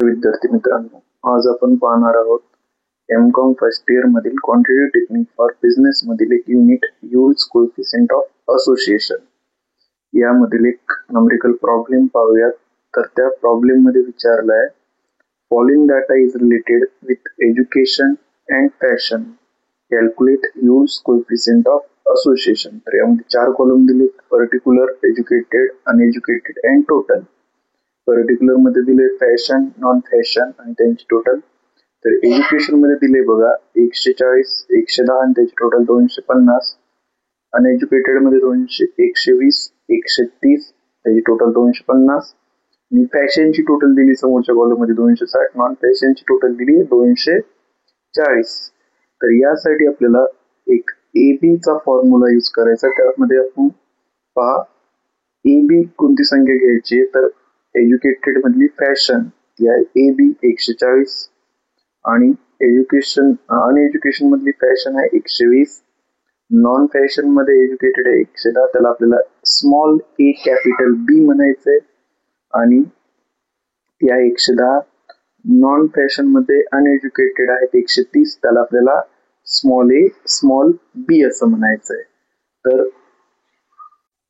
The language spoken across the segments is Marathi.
विद्यार्थी मित्रांनो, आज आपण पाहणार आहोत एम.कॉम फर्स्ट इयर मधील क्वांटिटेटिव्ह टेक्निक फॉर बिझनेस मधील एक unit yields coefficient of association यामधील एक न्यूमेरिकल प्रॉब्लेम पाहूयात. तर त्या प्रॉब्लेम मध्ये विचारला आहे following data is related with education and fashion, calculate yields coefficient of association. तर यामध्ये 4 कॉलम दिले, particular, educated, uneducated and total. Particular मध्ये दिले फॅशन, नॉन फॅशन आणि त्यांची टोटल. तर एज्युकेशन मध्ये दिले बघा 140, 110 आणि त्याची टोटल 250. अनएज्युकेटेड मध्ये 200, 120, 130 त्याची टोटल 250 आणि फॅशनची टोटल दिली समोरच्या कॉलम मध्ये 260, नॉन फॅशनची टोटल दिली 240. तर यासाठी आपल्याला एक AB चा फॉर्म्युला यूज करायचा. त्यामध्ये आपण पहा AB कोणती संख्या घ्यायची, तर एज्युकेटेड मधली फॅशन या AB 140 आणि अनएज्युकेशन मधली फॅशन आहे 120, नॉन फॅशन मध्ये एज्युकेटेड आहे 110, त्याला आपल्याला स्मॉल a कॅपिटल B म्हणायचंय आणि या 110 नॉन फॅशन मध्ये अनएज्युकेटेड आहेत 130, त्याला आपल्याला स्मॉल a स्मॉल b असं म्हणायचंय. तर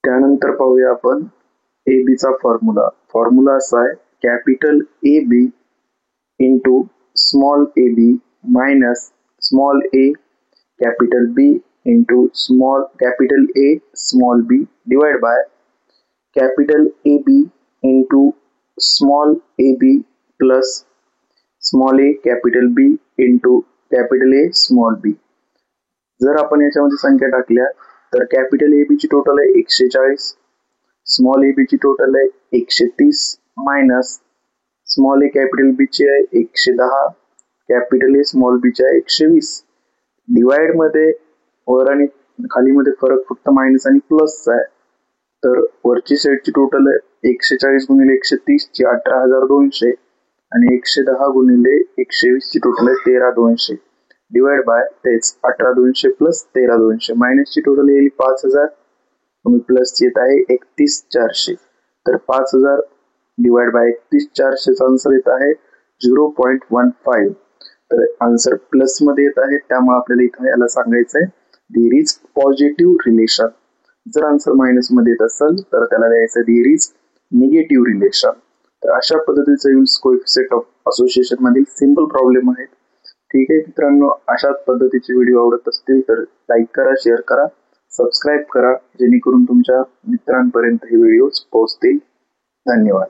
त्यानंतर पाहूया आपण AB चा फॉर्म्युला असा आहे capital AB into small AB minus small a capital B into small capital A small b divide by capital AB into small AB plus small a capital B into capital A small b. जर आपण याच्यामध्ये संख्या टाकल्या तर कॅपिटल AB ची टोटल आहे 140, स्मॉल AB ची टोटल आहे 130 minus small a capital B ची आहे 110, कॅपिटल A स्मॉल b ची आहे 120. डिवाइड मध्ये वर आणि खाली मध्ये फरक फक्त मायनस आणि प्लसचा आहे. तर वरची साईडची टोटल आहे 140 गुणिले 130 ची 18,200 आणि 110 गुणिले 120 ची टोटल आहे 13,200 डिवाइड बाय तेच 18,200 प्लस 13,200 मायनस ची टोटल येईल 5,000 आणि प्लस येत आहे 31,400. तर 5,000 डिवाइड बाय 31,400 चा आन्सर येत आहे 0.15. तर आन्सर प्लस मध्ये येत आहे, त्यामुळे आपल्याला इथे याला सांगायचंय देयर इज पॉझिटिव्ह रिलेशन. जर आन्सर मायनस मध्ये येत असेल तर त्याला द्यायचं देयर इज निगेटिव्ह रिलेशन. तर अशा पद्धतीचा यील्ड्स कोएफिशिएंट ऑफ असोसिएशन मधील सिंपल प्रॉब्लेम आहेत. ठीक आहे मित्रांनो, अशाच पद्धतीचे व्हिडिओ आवडत असतील तर लाईक करा, शेअर करा, सबस्क्राईब करा, जेणेकरून तुमच्या मित्रांपर्यंत हे व्हिडिओ पोहोचतील. धन्यवाद.